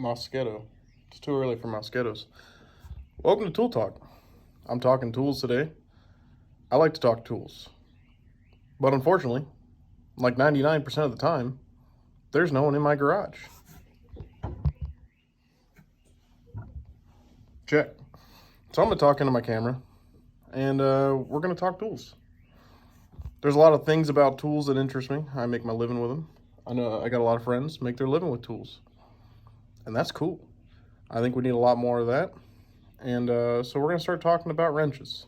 Mosquito. It's too early for mosquitoes. Welcome to Tool Talk. I'm talking tools today. I like to talk tools. But unfortunately, like 99% of the time, there's no one in my garage. Check. So I'm going to talk into my camera, and we're going to talk tools. There's a lot of things about tools that interest me. I make my living with them. I know I got a lot of friends make their living with tools, and that's cool. I think we need a lot more of that. And so we're going to start talking about wrenches.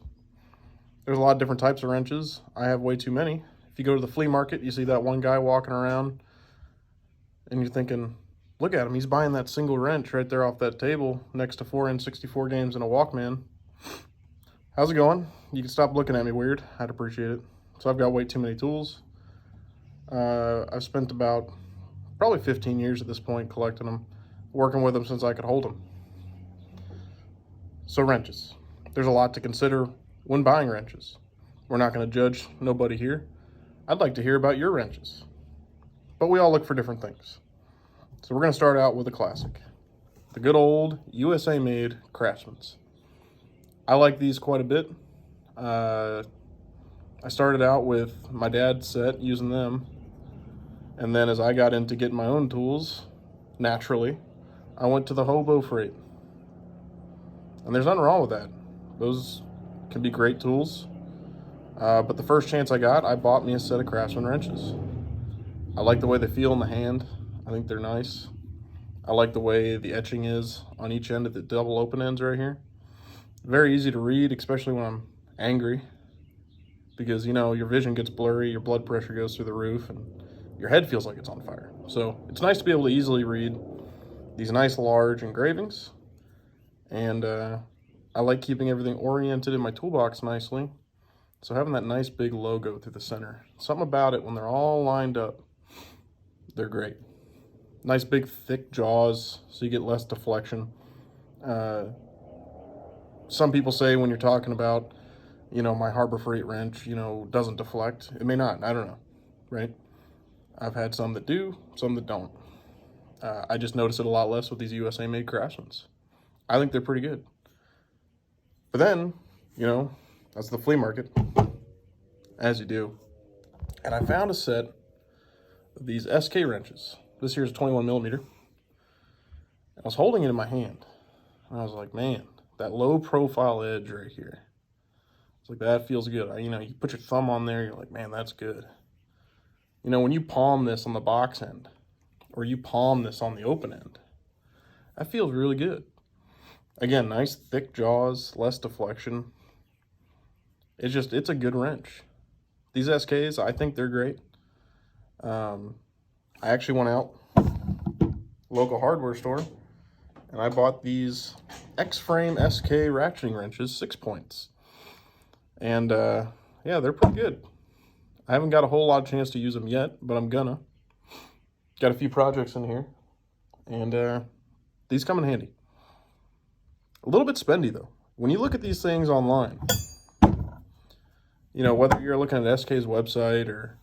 There's a lot of different types of wrenches. I have way too many. If you go to the flea market, you see that one guy walking around, and you're thinking, look at him. He's buying that single wrench right there off that table next to 4 N64 games and a Walkman. How's it going? You can stop looking at me weird. I'd appreciate it. So I've got way too many tools. I've spent about probably 15 years at this point collecting them, working with them since I could hold them. So wrenches. There's a lot to consider when buying wrenches. We're not going to judge nobody here. I'd like to hear about your wrenches. But we all look for different things. So we're going to start out with a classic. The good old USA-made Craftsman's. I like these quite a bit. I started out with my dad's set, using them. And then as I got into getting my own tools, naturally, I went to the Hobo Freight. And there's nothing wrong with that. Those can be great tools. But the first chance I got, I bought me a set of Craftsman wrenches. I like the way they feel in the hand. I think they're nice. I like the way the etching is on each end of the double open ends right here. Very easy to read, especially when I'm angry. Because, you know, your vision gets blurry, your blood pressure goes through the roof, and your head feels like it's on fire. So it's nice to be able to easily read these nice large engravings. And I like keeping everything oriented in my toolbox nicely. So having that nice big logo through the center. Something about it, when they're all lined up, they're great. Nice big thick jaws so you get less deflection. Some people say when you're talking about, you know, my Harbor Freight wrench, you know, doesn't deflect. It may not, I don't know, right? I've had some that do, some that don't. I just notice it a lot less with these USA-made Craftsman's. I think they're pretty good. But then, you know, that's the flea market, as you do. And I found a set of these SK wrenches. This here's a 21 millimeter. I was holding it in my hand, and I was like, man, that low profile edge right here. It's like, that feels good. You know, you put your thumb on there, you're like, man, that's good. You know, when you palm this on the box end, or you palm this on the open end, that feels really good. Again, nice thick jaws, less deflection. It's a good wrench. These SKs, I think they're great. I actually went out, local hardware store, and I bought these X-Frame SK ratcheting wrenches, 6 points. And yeah, they're pretty good. I haven't got a whole lot of chance to use them yet, but I'm gonna. Got a few projects in here, and these come in handy. A little bit spendy though. When you look at these things online, you know, whether you're looking at SK's website or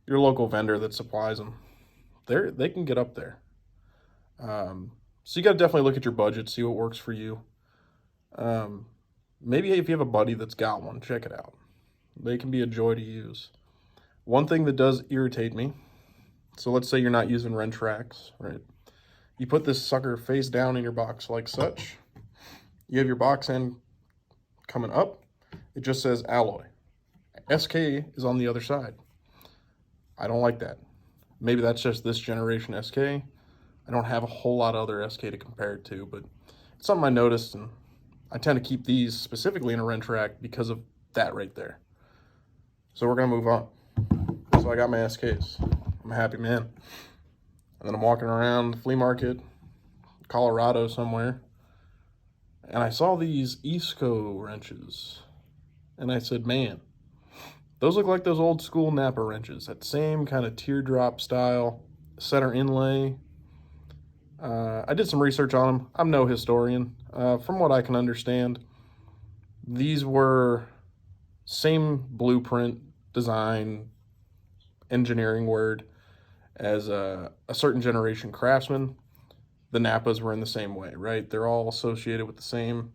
your local vendor that supplies them, they can get up there. So you got to definitely look at your budget, see what works for you. Maybe if you have a buddy that's got one, check it out. They can be a joy to use. One thing that does irritate me, so let's say you're not using wrench racks, right? You put this sucker face down in your box like such. You have your box end coming up. It just says alloy. SK is on the other side. I don't like that. Maybe that's just this generation SK. I don't have a whole lot of other SK to compare it to, but it's something I noticed, and I tend to keep these specifically in a wrench rack because of that right there. So we're gonna move on. So I got my SKs. I'm a happy man. And then I'm walking around the flea market, Colorado somewhere, and I saw these Isco wrenches. And I said, man, those look like those old school Napa wrenches, that same kind of teardrop style, center inlay. I did some research on them. I'm no historian. From what I can understand, these were same blueprint, design, engineering word as a certain generation Craftsman. the Napas were in the same way, right? They're all associated with the same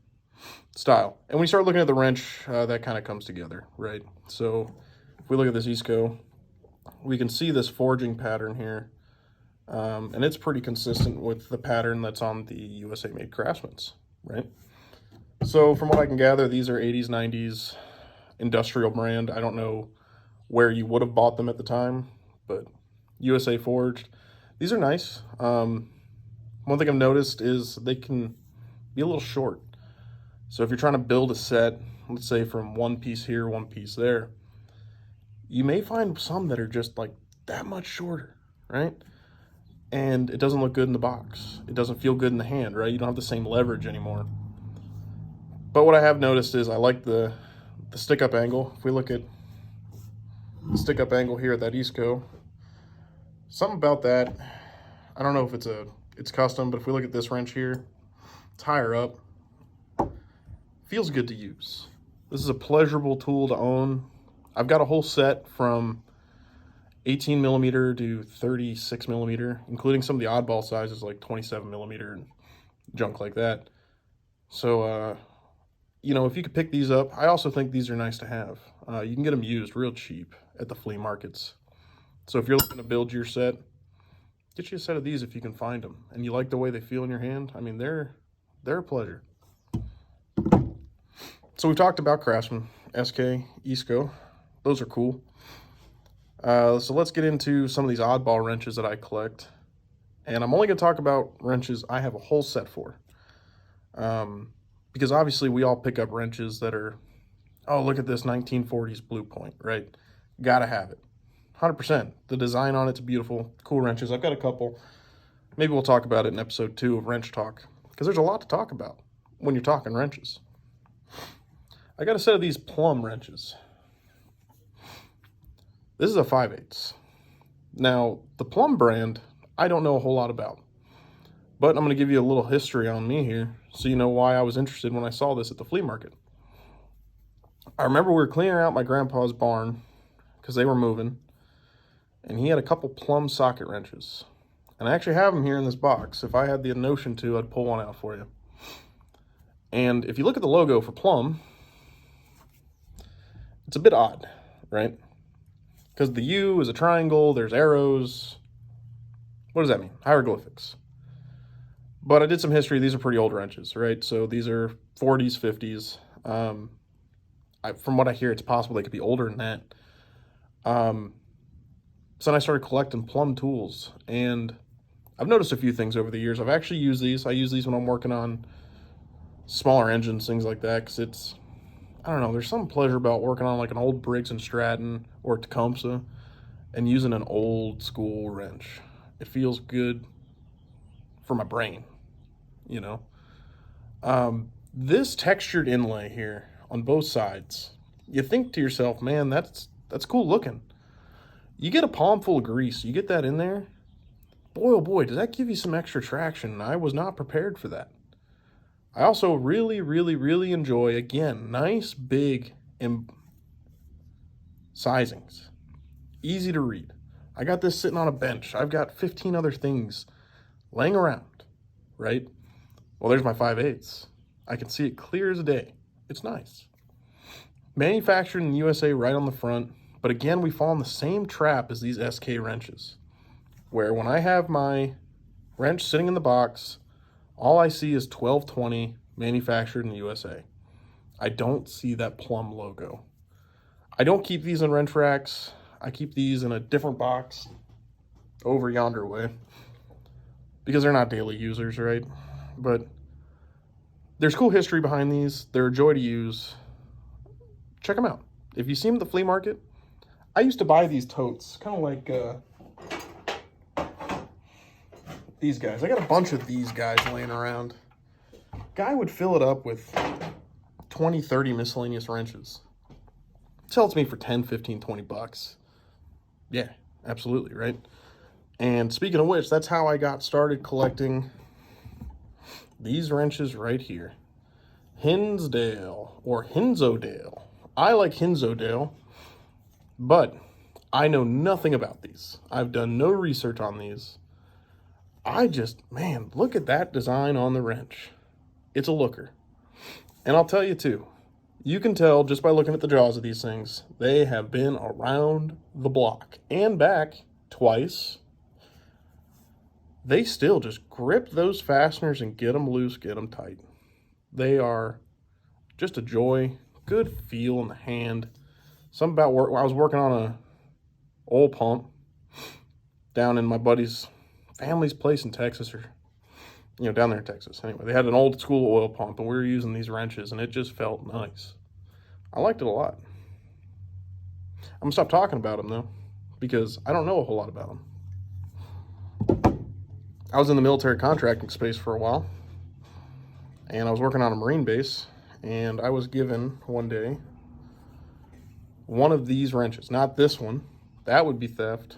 style. And when you start looking at the wrench, that kind of comes together, right? So if we look at this Isco, we can see this forging pattern here. And it's pretty consistent with the pattern that's on the USA Made Craftsman's, right? So from what I can gather, these are 80s, 90s industrial brand. I don't know where you would have bought them at the time, but USA forged. These are nice. One thing I've noticed is they can be a little short. So if you're trying to build a set, let's say from one piece here, one piece there, you may find some that are just like that much shorter, right? And it doesn't look good in the box. It doesn't feel good in the hand, right? You don't have the same leverage anymore. But what I have noticed is I like the stick-up angle. If we look at the stick-up angle here at that Isco, something about that, I don't know if it's custom, but if we look at this wrench here, it's higher up. Feels good to use. This is a pleasurable tool to own. I've got a whole set from 18 millimeter to 36 millimeter, including some of the oddball sizes like 27 millimeter and junk like that. So, you know, if you could pick these up, I also think these are nice to have. You can get them used real cheap at the flea markets. So if you're looking to build your set, get you a set of these if you can find them. And you like the way they feel in your hand, I mean, they're a pleasure. So we've talked about Craftsman, SK, Isco. Those are cool. So let's get into some of these oddball wrenches that I collect. And I'm only going to talk about wrenches I have a whole set for. Because obviously we all pick up wrenches that are, oh, look at this 1940s Blue Point, right? Gotta have it. 100%. The design on it's beautiful. Cool wrenches. I've got a couple. Maybe we'll talk about it in episode 2 of Wrench Talk, because there's a lot to talk about when you're talking wrenches. I got a set of these Plum wrenches. This is a 5/8. Now, the Plum brand, I don't know a whole lot about. But I'm going to give you a little history on me here so you know why I was interested when I saw this at the flea market. I remember we were cleaning out my grandpa's barn because they were moving, and he had a couple Plum socket wrenches. And I actually have them here in this box. If I had the notion to, I'd pull one out for you. And if you look at the logo for Plum, it's a bit odd, right? Because the U is a triangle, there's arrows. What does that mean? Hieroglyphics. But I did some history. These are pretty old wrenches, right? So these are 40s, 50s. From what I hear, it's possible they could be older than that. So then I started collecting Plum tools, and I've noticed a few things over the years. I've actually used these. I use these when I'm working on smaller engines, things like that, because it's, I don't know, there's some pleasure about working on like an old Briggs & Stratton or Tecumseh and using an old school wrench. It feels good for my brain, you know. This textured inlay here on both sides, you think to yourself, man, that's cool looking. You get a palm full of grease, you get that in there, boy oh boy, does that give you some extra traction. I was not prepared for that. I also really, really, really enjoy, again, nice big sizings, easy to read. I got this sitting on a bench. I've got 15 other things laying around, right? Well, there's my 5/8. I can see it clear as day. It's nice. Manufactured in the USA right on the front, but again, we fall in the same trap as these SK wrenches, where when I have my wrench sitting in the box, all I see is 1220 manufactured in the USA. I don't see that Plum logo. I don't keep these in wrench racks. I keep these in a different box over yonder way because they're not daily users, right? But there's cool history behind these. They're a joy to use. Check them out. If you see them at the flea market, I used to buy these totes, kind of like these guys. I got a bunch of these guys laying around. Guy would fill it up with 20, 30 miscellaneous wrenches. Sell it to me for 10, 15, 20 bucks. Yeah, absolutely, right? And speaking of which, that's how I got started collecting these wrenches right here. Hinsdale or Hinzodale. I like Hinzodale, but I know nothing about these. I've done no research on these. Man, look at that design on the wrench. It's a looker. And I'll tell you too, you can tell just by looking at the jaws of these things, they have been around the block and back twice. They still just grip those fasteners and get them loose, get them tight. They are just a joy, good feel in the hand. Something about work. I was working on a oil pump down in my buddy's family's place in Texas, or down there in Texas. Anyway, they had an old school oil pump, and we were using these wrenches, and it just felt nice. I liked it a lot. I'm gonna stop talking about them though, because I don't know a whole lot about them. I was in the military contracting space for a while, and I was working on a Marine base, and I was given one day one of these wrenches. Not this one. That would be theft.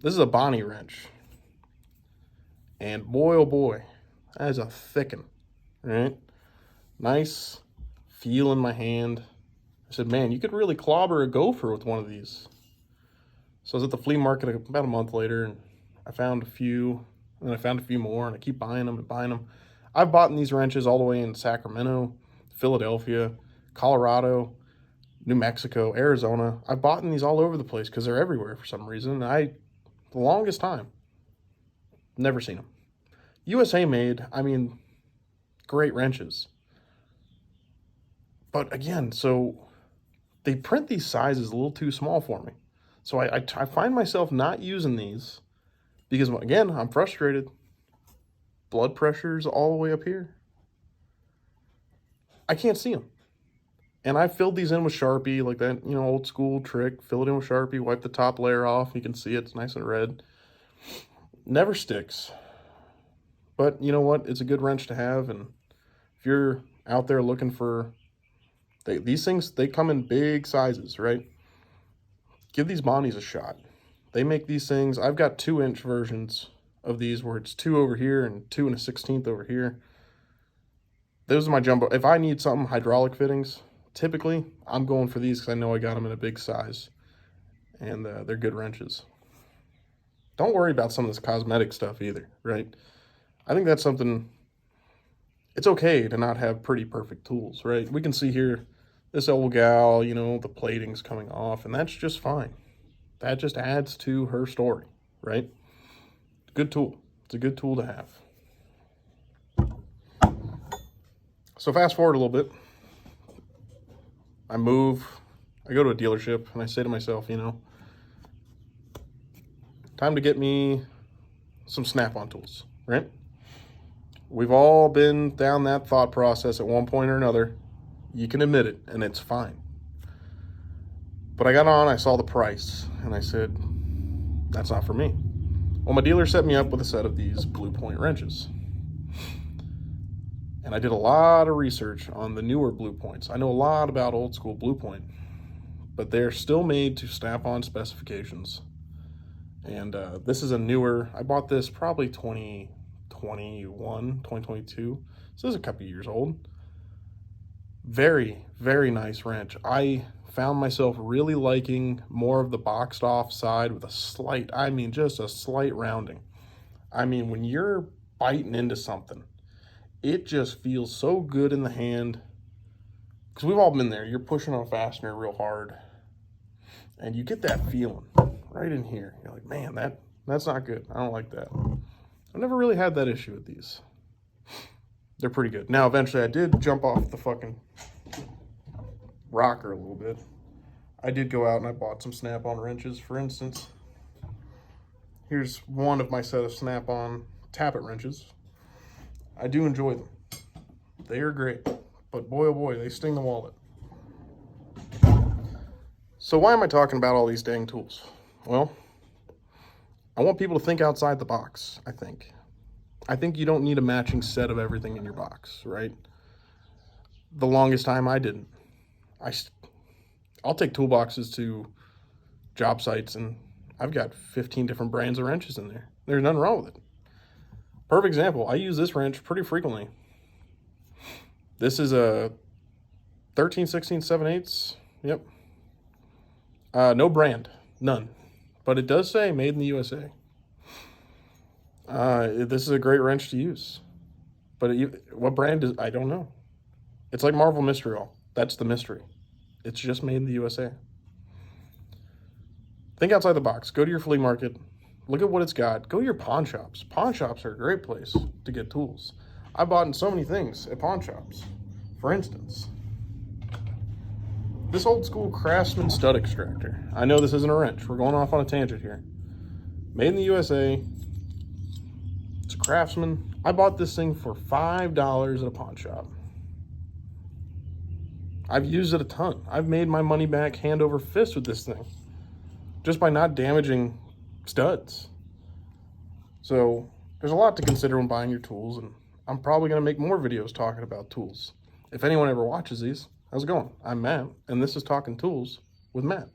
This is a Bonnie wrench. And boy, oh boy, that is a thickin', right? Nice feel in my hand. I said, man, you could really clobber a gopher with one of these. So I was at the flea market about a month later, and I found a few, and I found a few more, and I keep buying them and buying them. I've bought these wrenches all the way in Sacramento, Philadelphia, Colorado, New Mexico, Arizona. I've bought these all over the place because they're everywhere for some reason. And the longest time, never seen them. USA made, I mean, great wrenches. But again, so they print these sizes a little too small for me. So I find myself not using these because, again, I'm frustrated. Blood pressure's all the way up here. I can't see them. And I filled these in with Sharpie, like that, old school trick. Fill it in with Sharpie, wipe the top layer off. You can see it's nice and red. Never sticks. But you know what? It's a good wrench to have. And if you're out there looking for, these things, they come in big sizes, right? Give these Bonnies a shot. They make these things. I've got 2-inch versions of these where it's 2 over here and 2 1/16 over here. Those are my jumbo. If I need something hydraulic fittings, typically I'm going for these because I know I got them in a big size, and they're good wrenches. Don't worry about some of this cosmetic stuff either, right? I think that's something, it's okay to not have pretty perfect tools, right? We can see here, this old gal, the plating's coming off, and that's just fine. That just adds to her story, right? Good tool. It's a good tool to have. So fast forward a little bit. I go to a dealership, and I say to myself, time to get me some Snap-on tools, right? We've all been down that thought process at one point or another. You can admit it, and it's fine. But I got on, I saw the price, and I said, that's not for me. Well, my dealer set me up with a set of these Blue Point wrenches. And I did a lot of research on the newer Blue Points. I know a lot about old school Blue Point, but they're still made to Snap-on specifications. And this is a newer, I bought this probably 2022. So this is a couple years old. Very, very nice wrench. I found myself really liking more of the boxed off side with a slight, just a slight rounding. When you're biting into something, it just feels so good in the hand. Because we've all been there. You're pushing on a fastener real hard, and you get that feeling right in here. You're like, man, that's not good. I don't like that. I've never really had that issue with these. They're pretty good. Now, eventually, I did jump off the fucking rocker a little bit. I did go out and I bought some Snap-on wrenches. For instance, here's one of my set of Snap-on tappet wrenches. I do enjoy them. They are great, but boy, oh boy, they sting the wallet. So why am I talking about all these dang tools? Well, I want people to think outside the box, I think. I think you don't need a matching set of everything in your box, right? The longest time I didn't. I'll take toolboxes to job sites, and I've got 15 different brands of wrenches in there. There's nothing wrong with it. Perfect example, I use this wrench pretty frequently. This is a 13/16 7/8. Yep. No brand, none. But it does say made in the USA. This is a great wrench to use. But what brand is, I don't know. It's like Marvel Mystery All. That's the mystery. It's just made in the USA. Think outside the box. Go to your flea market. Look at what it's got. Go to your pawn shops. Pawn shops are a great place to get tools. I bought in so many things at pawn shops. For instance, this old school Craftsman stud extractor. I know this isn't a wrench. We're going off on a tangent here. Made in the USA. It's a Craftsman. I bought this thing for $5 at a pawn shop. I've used it a ton. I've made my money back hand over fist with this thing just by not damaging studs. So there's a lot to consider when buying your tools, and I'm probably going to make more videos talking about tools. If anyone ever watches these, how's it going? I'm Matt, and this is Talking Tools with Matt.